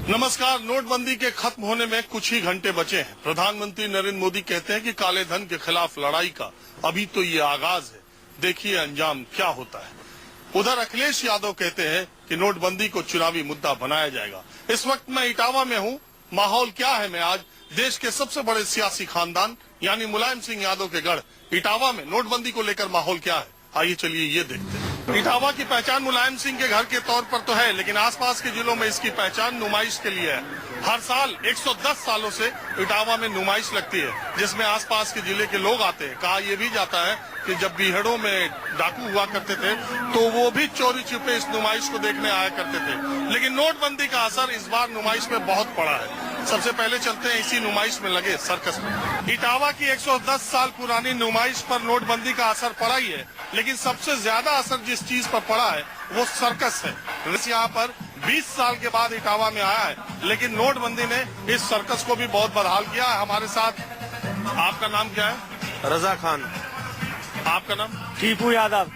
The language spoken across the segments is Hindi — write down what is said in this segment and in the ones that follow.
नमस्कार। नोटबंदी के खत्म होने में कुछ ही घंटे बचे हैं। प्रधानमंत्री नरेंद्र मोदी कहते हैं कि काले धन के खिलाफ लड़ाई का अभी तो ये आगाज है, देखिए अंजाम क्या होता है। उधर अखिलेश यादव कहते हैं कि नोटबंदी को चुनावी मुद्दा बनाया जाएगा। इस वक्त मैं इटावा में हूँ। माहौल क्या है, मैं आज देश के सबसे बड़े सियासी खानदान यानी मुलायम सिंह यादव के गढ़ इटावा में नोटबंदी को लेकर माहौल क्या है, आइए चलिए ये देखते हैं। इटावा की पहचान मुलायम सिंह के घर के तौर पर तो है, लेकिन आसपास के जिलों में इसकी पहचान नुमाइश के लिए है। हर साल 110 सालों से इटावा में नुमाइश लगती है, जिसमें आसपास के जिले के लोग आते हैं। कहा यह भी जाता है कि जब बीहड़ों में डाकू हुआ करते थे तो वो भी चोरी छुपे इस नुमाइश को देखने आया करते थे। लेकिन नोटबंदी का असर इस बार नुमाइश में बहुत पड़ा है। सबसे पहले चलते हैं इसी नुमाइश में लगे सर्कस में। इटावा की 110 साल पुरानी नुमाइश पर नोटबंदी का असर पड़ा ही है, लेकिन सबसे ज्यादा असर जिस चीज पर पड़ा है वो सर्कस है। यहाँ पर 20 साल के बाद इटावा में आया है, लेकिन नोटबंदी ने इस सर्कस को भी बहुत बदहाल किया है। हमारे साथ, आपका नाम क्या है? रजा खान। आपका नाम? टीपू यादव।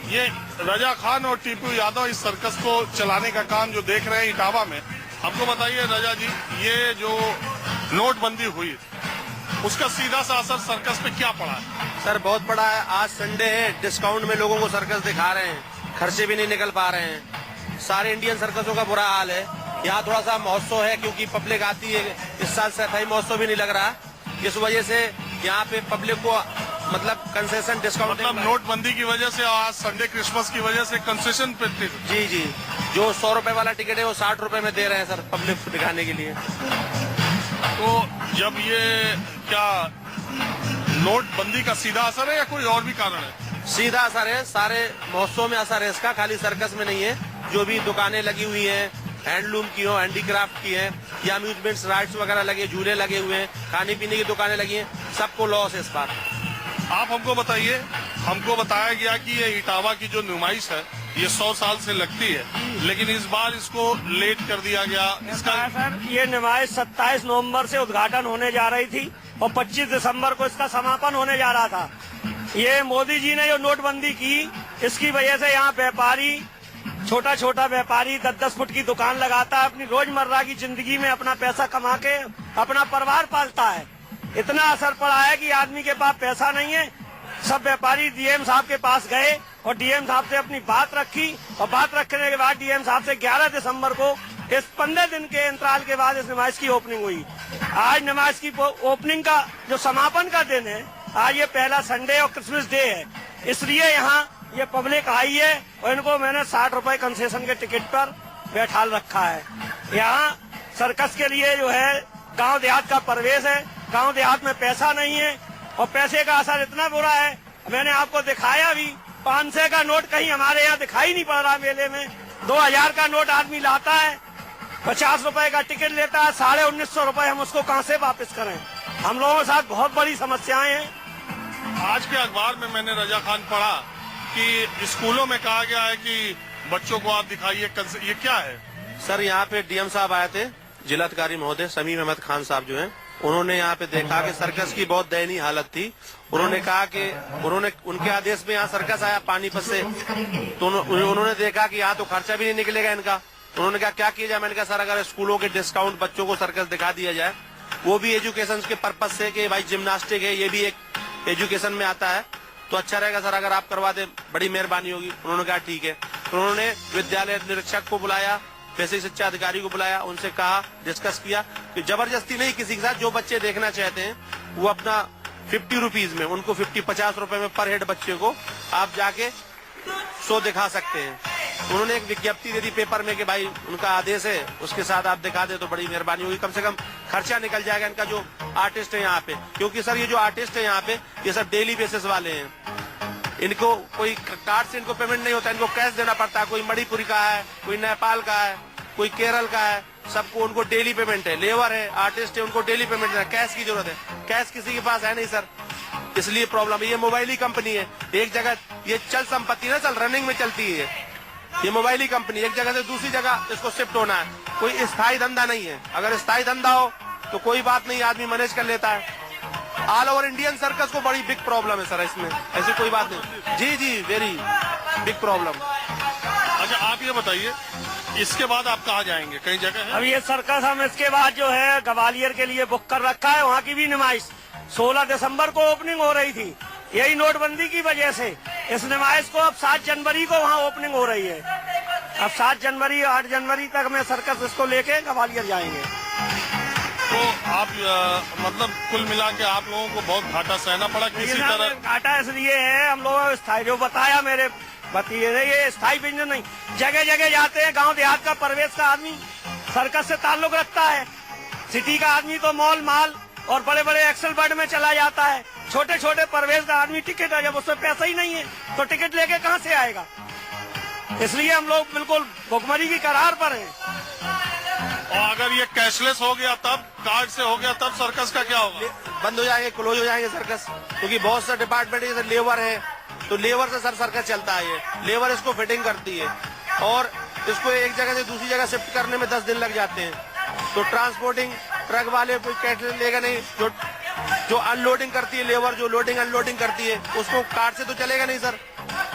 ये रजा खान और टीपू यादव इस सर्कस को चलाने का काम जो देख रहे हैं इटावा में। हमको बताइए रजा जी, ये जो नोटबंदी हुई उसका सीधा सा असर सर्कस पे क्या पड़ा है? सर बहुत बड़ा है। आज संडे है, डिस्काउंट में लोगों को सर्कस दिखा रहे हैं, खर्चे भी नहीं निकल पा रहे हैं। सारे इंडियन सर्कसों का बुरा हाल है। यहाँ थोड़ा सा महोत्सव है क्योंकि पब्लिक आती है। इस साल सफाई महोत्सव भी नहीं लग रहा, इस वजह से यहाँ पे पब्लिक को मतलब कंसेशन डिस्काउंट, मतलब नोटबंदी की वजह से आज संडे क्रिसमस की वजह से कंसेशन पे। जी जी, जो 100 रुपए वाला टिकट है वो 60 रुपए में दे रहे हैं सर, पब्लिक को दिखाने के लिए। तो जब ये क्या नोटबंदी का सीधा असर है या कोई और भी कारण है? सीधा असर है, सारे महोत्सव में असर है इसका, खाली सर्कस में नहीं है। जो भी दुकानें लगी हुई हैं, हैंडलूम की हो, हैंडीक्राफ्ट की है, या अम्यूजमेंट्स राइड्स वगैरह लगे, झूले लगे हुए हैं, खाने पीने की दुकानें लगी हैं, सबको लॉस है इस बार। आप हमको बताइए, हमको बताया गया कि ये इटावा की जो नुमाइश है ये 100 साल से लगती है, लेकिन इस बार इसको लेट कर दिया गया। इसका सर ये नुमाइश 27 नवंबर से उद्घाटन होने जा रही थी और 25 दिसंबर को इसका समापन होने जा रहा था। ये मोदी जी ने जो नोटबंदी की, इसकी वजह से यहाँ व्यापारी, छोटा छोटा व्यापारी 10-10 फुट की दुकान लगाता है, अपनी रोजमर्रा की जिंदगी में अपना पैसा कमा के अपना परिवार पालता है। इतना असर पड़ा है कि आदमी के पास पैसा नहीं है। सब व्यापारी डीएम साहब के पास गए और डीएम साहब से अपनी बात रखी, और बात रखने के बाद डीएम साहब से 11 दिसंबर को इस 15 दिन के अंतराल के बाद इस नुमाइश की ओपनिंग हुई। आज नुमाइश की ओपनिंग का जो समापन का दिन है, आज ये पहला संडे और क्रिसमस डे है, इसलिए यहाँ ये पब्लिक आई है और इनको मैंने 60 रुपए कंसेशन के टिकट पर बैठाल रखा है। यहाँ सर्कस के लिए जो है गांव देहात का प्रवेश है। गांव देहात में पैसा नहीं है और पैसे का असर इतना बुरा है, मैंने आपको दिखाया भी। 500 का नोट कहीं हमारे यहाँ दिखाई नहीं पड़ रहा मेले में। 2000 का नोट आदमी लाता है, 50 रुपए का टिकट लेता है, 1950 रुपए हम उसको कहाँ से वापस करें? हम लोगों के साथ बहुत बड़ी समस्याएं हैं। आज के अखबार में मैंने रजा खान पढ़ा कि स्कूलों में कहा गया है कि बच्चों को आप दिखाइए, ये क्या है? सर यहाँ पे डीएम साहब आए थे, जिलाधिकारी महोदय समीम अहमद खान साहब जो हैं, उन्होंने यहाँ पे देखा कि सर्कस की बहुत दयनीय हालत थी। उन्होंने कहा कि उनके आदेश में यहाँ सर्कस आया पानीपत से, तो उन्होंने देखा कि यहाँ तो खर्चा भी नहीं निकलेगा इनका। उन्होंने कहा क्या किया जाए? मैंने कहा सर अगर स्कूलों के डिस्काउंट बच्चों को सर्कस दिखा दिया जाए, वो भी एजुकेशन के पर्पज से कि भाई जिम्नास्टिक है, ये भी एक एजुकेशन में आता है, तो अच्छा रहेगा सर अगर आप करवा दे, बड़ी मेहरबानी होगी। उन्होंने कहा ठीक है। तो उन्होंने विद्यालय निरीक्षक को बुलाया, बेसिक शिक्षा अधिकारी को बुलाया, उनसे कहा, डिस्कस किया कि जबरदस्ती नहीं किसी के साथ, जो बच्चे देखना चाहते हैं वो अपना 50 रुपीज में, उनको 50 रुपए में पर हेड बच्चे को आप जाके शो दिखा सकते हैं। उन्होंने एक विज्ञप्ति दे दी पेपर में कि भाई उनका आदेश है, उसके साथ आप दिखा दे तो बड़ी मेहरबानी होगी, कम से कम खर्चा निकल जाएगा इनका जो आर्टिस्ट है यहाँ पे। क्योंकि सर ये जो आर्टिस्ट है यहाँ पे, ये सब डेली बेसिस वाले हैं, इनको कोई कार्ड से इनको पेमेंट नहीं होता, इनको कैश देना पड़ता है। कोई मणिपुरी का है, कोई नेपाल का है, कोई केरल का है, सबको उनको डेली पेमेंट है। लेबर है, आर्टिस्ट है, उनको डेली पेमेंट है, कैश की जरूरत है। कैश किसी के पास है नहीं सर, इसलिए प्रॉब्लम है। ये मोबाइल ही कंपनी है, एक जगह ये चल संपत्ति ना चल रनिंग में चलती है ये मोबाइल ही कंपनी, एक जगह से दूसरी जगह इसको शिफ्ट होना है, कोई स्थायी धंधा नहीं है। अगर स्थायी धंधा हो तो कोई बात नहीं, आदमी मैनेज कर लेता है। ऑल ओवर इंडियन सर्कस को बड़ी बिग प्रॉब्लम है सर इसमें, ऐसी कोई बात नहीं। जी जी, वेरी बिग प्रॉब्लम। अच्छा आप ये बताइए इसके बाद आप कहाँ जाएंगे, कई जगह है? अब ये सर्कस हम इसके बाद जो है ग्वालियर के लिए बुक कर रखा है, वहाँ की भी नुमाइश 16 दिसंबर को ओपनिंग हो रही थी। यही नोटबंदी की वजह से इस नुमाइश को अब 7 जनवरी को वहाँ ओपनिंग हो रही है। अब 7 जनवरी 8 जनवरी तक में सर्कस इसको लेके ग्वालियर जाएंगे। तो आप मतलब कुल मिला के आप लोगों को बहुत घाटा सहना पड़ा किसी तरह? घाटा इसलिए है, हम लोगों को स्थायी जो बताया मेरे भतीजे ने, ये स्थायी व्यंजन नहीं, जगह जगह जाते हैं, गांव देहात का परिवेश का आदमी सर्कस से ताल्लुक रखता है, सिटी का आदमी तो मॉल माल और बड़े बड़े एक्सेल बर्ड में चला जाता है, छोटे छोटे परिवेश का आदमी टिकट है, जब उसमें पैसा ही नहीं है तो टिकट लेके कहाँ से आएगा। इसलिए हम लोग बिल्कुल भुखमरी की करार पर हैं। और अगर ये कैशलेस हो गया तब, कार्ड से हो गया तब सर्कस का क्या होगा? बंद हो जाएंगे, क्लोज हो जाएंगे सर्कस, क्योंकि बहुत से डिपार्टमेंट जैसे लेबर है, तो लेबर से सर सर्कस चलता है। ये लेबर इसको फिटिंग करती है और इसको एक जगह से दूसरी जगह शिफ्ट करने में 10 दिन लग जाते हैं। तो ट्रांसपोर्टिंग ट्रक वाले कैश लेगा नहीं, जो अनलोडिंग करती है लेबर, जो लोडिंग अनलोडिंग करती है, उसको कार्ड से तो चलेगा नहीं सर।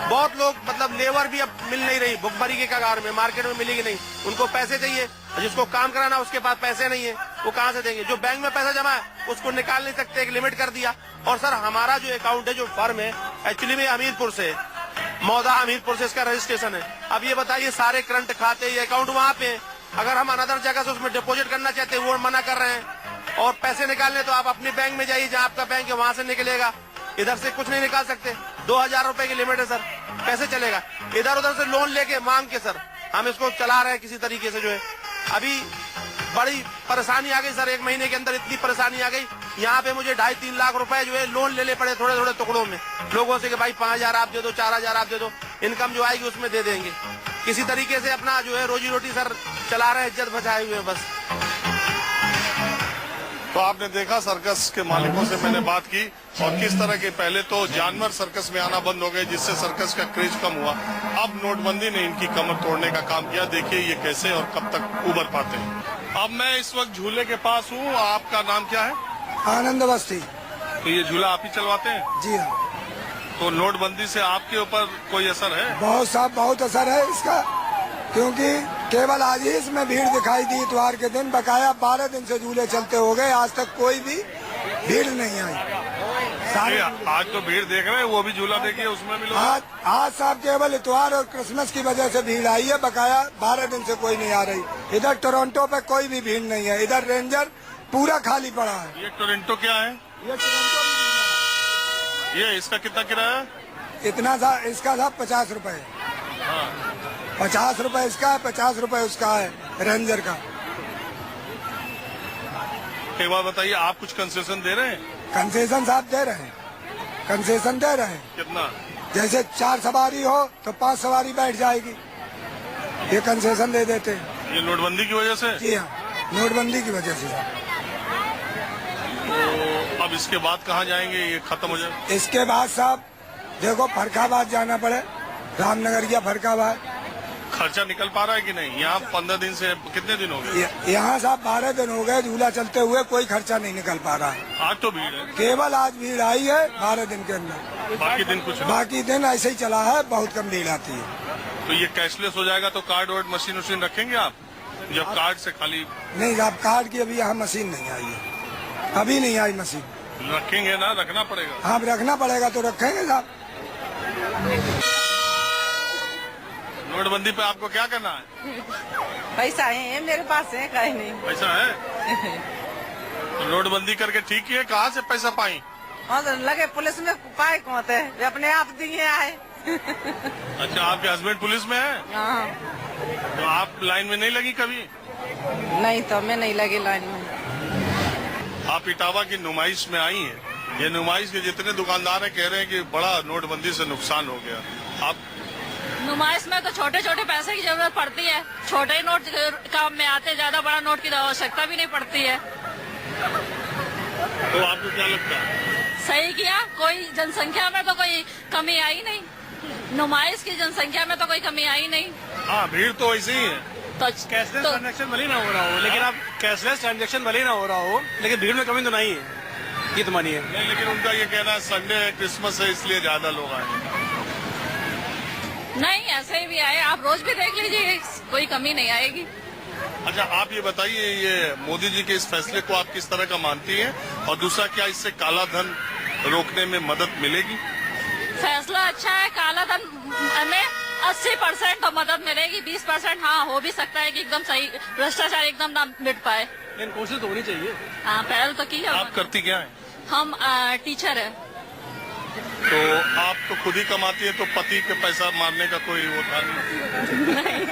बहुत लोग मतलब लेबर भी अब मिल नहीं रही, भुखमरी के कगार में, मार्केट में मिलेगी नहीं, उनको पैसे चाहिए, जिसको काम कराना उसके पास पैसे नहीं है, वो कहाँ से देंगे। जो बैंक में पैसा जमा है उसको निकाल नहीं सकते, एक लिमिट कर दिया। और सर हमारा जो अकाउंट है, जो फर्म है, एक्चुअली में हमीरपुर से, मौदा हमीरपुर से इसका रजिस्ट्रेशन है। अब ये बताइए, सारे करंट खाते, ये अकाउंट वहाँ पे, अगर हम अनदर जगह से उसमें डिपॉजिट करना चाहते हैं वो मना कर रहे हैं, और पैसे निकालने तो आप अपने बैंक में जाइए, जहाँ आपका बैंक है वहाँ से निकलेगा, इधर से कुछ नहीं निकाल सकते। 2000 रुपए की लिमिट है सर, कैसे चलेगा। इधर उधर से लोन लेके मांग के सर हम इसको चला रहे हैं किसी तरीके से। जो है अभी बड़ी परेशानी आ गई सर, 1 महीने के अंदर इतनी परेशानी आ गई, यहाँ पे मुझे 2.5-3 लाख रुपए जो है लोन लेने पड़े थोड़े थोड़े टुकड़ों में, लोगों से कि भाई 5000 आप दे दो, 4000 आप दे दो, इनकम जो आएगी उसमें दे देंगे। किसी तरीके से अपना जो है रोजी रोटी सर चला रहे हैं, इज्जत बचाए हुए बस। तो आपने देखा, सर्कस के मालिकों से मैंने बात की और किस तरह के पहले तो जानवर सर्कस में आना बंद हो गए, जिससे सर्कस का क्रेज कम हुआ। अब नोटबंदी ने इनकी कमर तोड़ने का काम किया। देखिए ये कैसे और कब तक उबर पाते हैं। अब मैं इस वक्त झूले के पास हूँ। आपका नाम क्या है? आनंद अवस्थी। तो ये झूला आप ही चलवाते हैं? जी हाँ। तो नोटबंदी से आपके ऊपर कोई असर है? बहुत साहब बहुत असर है इसका, क्योंकि केवल आज ही इसमें भीड़ दिखाई दी इतवार के दिन। बकाया 12 दिन से झूले चलते हो गए, आज तक कोई भी भीड़ नहीं आई। आज तो भीड़ देख रहे हैं, वो भी झूला देखिए, उसमें भी लोग। आज साहब केवल इतवार और क्रिसमस की वजह से भीड़ आई है, बकाया 12 दिन से कोई नहीं आ रही। इधर टोरंटो पे कोई भी भीड़ नहीं है, इधर रेंजर पूरा खाली पड़ा है। ये टोरंटो क्या है? ये टोरंटो ये इसका कितना किराया है? इतना था इसका था 50 रुपए। 50 रुपए इसका है, 50 रुपए उसका है रेंजर का। एक बात बताइए, आप कुछ कंसेशन दे रहे हैं? कंसेशन साहब दे रहे हैं, कंसेशन दे रहे हैं। कितना? जैसे 4 सवारी हो तो 5 सवारी बैठ जाएगी, ये कंसेशन दे देते हैं। ये नोटबंदी की वजह से? जी हाँ, नोटबंदी की वजह से साहब। तो अब इसके बाद कहाँ जाएंगे, ये खत्म हो जाए? इसके बाद साहब देखो फरखाबाद जाना पड़े, रामनगर या फरखाबाद। खर्चा निकल पा रहा है कि नहीं? यहाँ 15 दिन से कितने दिन हो गए? यहाँ साहब 12 दिन हो गए झूला चलते हुए, कोई खर्चा नहीं निकल पा रहा है। आज तो भीड़ है, केवल आज भीड़ आई है 12 दिन के अंदर, बाकी दिन कुछ नहीं। बाकी दिन ऐसे ही चला है, बहुत कम भीड़ आती है। तो ये कैशलेस हो जाएगा तो कार्ड वर्ड मशीन वशीन रखेंगे आप? जब कार्ड से खाली नहीं साहब, कार्ड की अभी यहाँ मशीन नहीं आई है, अभी नहीं आई मशीन। रखेंगे ना, रखना पड़ेगा। हाँ रखना पड़ेगा तो रखेंगे साहब। नोटबंदी पे आपको क्या करना है? पैसा है मेरे पास, है कहीं नहीं। पैसा है तो नोटबंदी करके ठीक ही है। कहाँ से पैसा पाई? हाँ तो लगे पुलिस में पाए कौन थे, वे अपने आप दिए आए। अच्छा, आपके हस्बैंड पुलिस में है? हाँ। तो आप लाइन में नहीं लगी कभी? नहीं तो मैं नहीं लगी लाइन में। आप इटावा की नुमाइश में आई हैं। ये नुमाइश के जितने दुकानदार हैं कह रहे हैं कि बड़ा नोटबंदी से नुकसान हो गया। आप नुमाइश में तो छोटे छोटे पैसे की जरूरत पड़ती है, छोटे ही नोट काम में आते, ज्यादा बड़ा नोट की आवश्यकता भी नहीं पड़ती है। तो आपको क्या लगता है? सही किया, कोई जनसंख्या में तो कोई कमी आई नहीं, नुमाइश की जनसंख्या में तो कोई कमी आई नहीं। हाँ, भीड़ तो ऐसी ही है। तो कैशलेस ट्रांजैक्शन भले ना हो रहा हो, लेकिन आप कैशलेस ट्रांजैक्शन भले ना हो रहा हो, लेकिन भीड़ में कमी तो नहीं है, ये तो मानिए। नहीं, लेकिन उनका ये कहना है संडे है, क्रिसमस है, इसलिए ज्यादा लोग आए। नहीं, ऐसे ही भी आए, आप रोज भी देख लीजिए, कोई कमी नहीं आएगी। अच्छा, आप ये बताइए, ये मोदी जी के इस फैसले को आप किस तरह का मानती हैं, और दूसरा, क्या इससे काला धन रोकने में मदद मिलेगी? फैसला अच्छा है। काला धन में 80% तो मदद मिलेगी, 20% हाँ हो भी सकता है कि एकदम सही भ्रष्टाचार एकदम ना मिट पाए। लेकिन कोशिश तो होनी चाहिए। हाँ, पहल तो की है। आप करती क्या है? हम टीचर है। तो आप तो खुद ही कमाती है, तो पति के पैसा मारने का कोई वो था नहीं?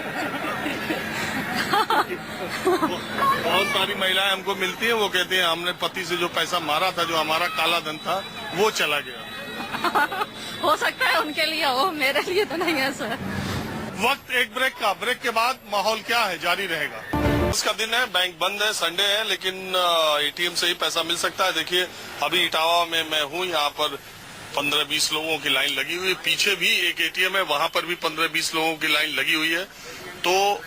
बहुत सारी महिलाएं हमको मिलती हैं, वो कहती हैं हमने पति से जो पैसा मारा था, जो हमारा काला धन था, वो चला गया। हो सकता है उनके लिए हो, मेरे लिए तो नहीं है सर। वक्त एक ब्रेक का, ब्रेक के बाद माहौल क्या है, जारी रहेगा। उसका दिन है, बैंक बंद है, संडे है, लेकिन एटीएम से ही पैसा मिल सकता है। देखिए, अभी इटावा में मैं हूँ, यहाँ पर 15-20 लोगों की लाइन लगी हुई है। पीछे भी एक एटीएम है, वहां पर भी 15-20 लोगों की लाइन लगी हुई है। तो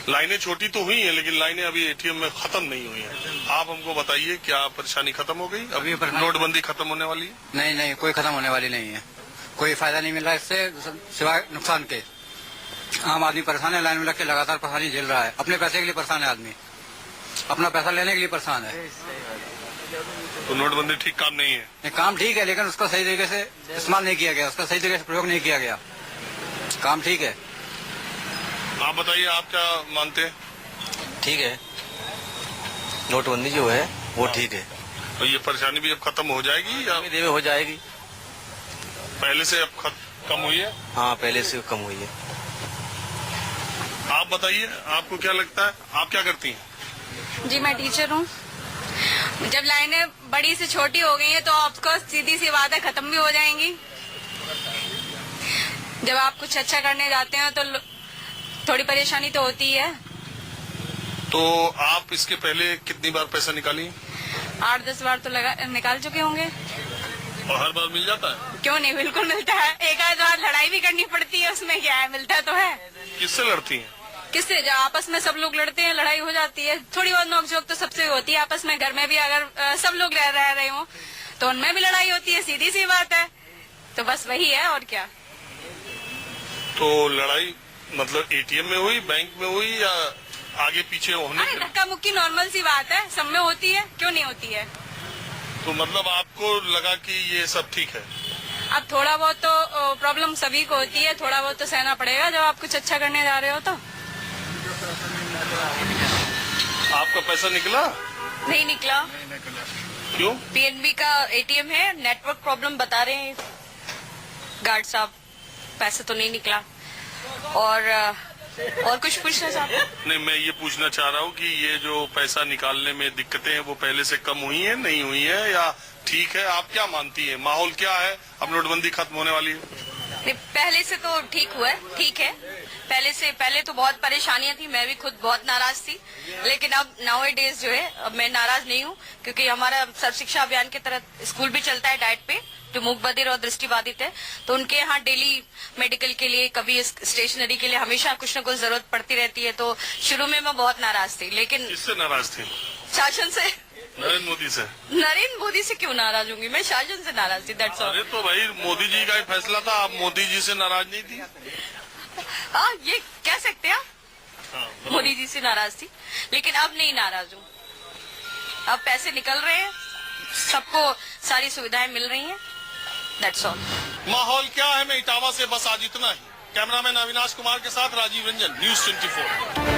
लाइनें छोटी तो हुई हैं, लेकिन लाइनें अभी एटीएम में खत्म नहीं हुई हैं। आप हमको बताइए, क्या परेशानी खत्म हो गई? अभी नोटबंदी खत्म होने वाली है? नहीं नहीं, कोई खत्म होने वाली नहीं है। कोई फायदा नहीं मिल रहा इससे, सिवाय नुकसान के। आम आदमी परेशान है, लाइन में लग के लगातार परेशानी झेल रहा है। अपने पैसे के लिए परेशान है आदमी, अपना पैसा लेने के लिए परेशान है। तो नोटबंदी ठीक काम नहीं है? ये काम ठीक है, लेकिन उसका सही तरीके से इस्तेमाल नहीं किया गया, उसका सही तरीके से प्रयोग नहीं किया गया। काम ठीक है। आप बताइए, आप क्या मानते हैं? ठीक है, नोटबंदी जो है वो ठीक है। तो ये परेशानी भी अब खत्म हो जाएगी या धीरे हो जाएगी? पहले से अब कम हुई है? हाँ, पहले से कम हुई है। आप बताइए, आपको क्या लगता है, आप क्या करती हैं? जी, मैं टीचर हूँ। जब लाइनें बड़ी से छोटी हो गई हैं तो आपको सीधी सी बात है, खत्म भी हो जाएंगी। जब आप कुछ अच्छा करने जाते हैं तो थोड़ी परेशानी तो होती है। तो आप इसके पहले कितनी बार पैसा निकाली? 8-10 बार तो निकाल चुके होंगे। और हर बार मिल जाता है? क्यों नहीं, बिल्कुल मिलता है। एक आध बार लड़ाई भी करनी पड़ती है, उसमें क्या है, मिलता तो है। किससे लड़ती हैं? किससे? जब आपस में सब लोग लड़ते हैं, लड़ाई हो जाती है। थोड़ी बहुत नोकझोंक तो सबसे होती है आपस में। घर में भी अगर सब लोग रह रहे हो तो उनमें भी लड़ाई होती है, सीधी सी बात है। तो बस वही है, और क्या। तो लड़ाई मतलब एटीएम में हुई, बैंक में हुई, या आगे पीछे होने? धक्का मुक्की नॉर्मल सी बात है, सब में होती है, क्यों नहीं होती है। तो मतलब आपको लगा कि ये सब ठीक है? अब थोड़ा बहुत तो प्रॉब्लम सभी को होती है, थोड़ा बहुत तो सहना पड़ेगा जब आप कुछ अच्छा करने जा रहे हो। तो आपका पैसा निकला? नहीं निकला। क्यों? पीएनबी का एटीएम है, नेटवर्क प्रॉब्लम बता रहे हैं गार्ड साहब, पैसा तो नहीं निकला। और कुछ पूछना चाहते हैं? नहीं, मैं ये पूछना चाह रहा हूँ कि ये जो पैसा निकालने में दिक्कतें हैं, वो पहले से कम हुई है, नहीं हुई है, या ठीक है? आप क्या मानती है, माहौल क्या है? अब नोटबंदी खत्म होने वाली है। नहीं, पहले से तो ठीक हुआ है, ठीक है। पहले तो बहुत परेशानियां थी, मैं भी खुद बहुत नाराज थी। लेकिन अब नाउ डेज जो है, अब मैं नाराज नहीं हूँ, क्योंकि हमारा सर्व शिक्षा अभियान के तहत स्कूल भी चलता है डाइट पे, जो मूक बधिर और दृष्टिबाधित है। तो उनके यहाँ डेली मेडिकल के लिए, कभी स्टेशनरी के लिए हमेशा कुछ न कुछ जरूरत पड़ती रहती है। तो शुरू में मैं बहुत नाराज थी, लेकिन किससे नाराज थी? शासन से। नरेंद्र मोदी से? नरेंद्र मोदी से क्यों नाराज होंगी, मैं शासन से नाराज थी, दैट्स ऑल। अरे तो भाई, मोदी जी का ही फैसला था, आप मोदी जी से नाराज नहीं थी? हाँ, ये कह सकते हैं। मोदी जी से नाराज थी, लेकिन अब नहीं नाराज हूँ। अब पैसे निकल रहे हैं, सबको सारी सुविधाएं मिल रही हैं, दैट्स ऑल। माहौल क्या है, मैं इटावा से बस आज इतना ही। कैमरामैन अविनाश कुमार के साथ राजीव रंजन, न्यूज 24।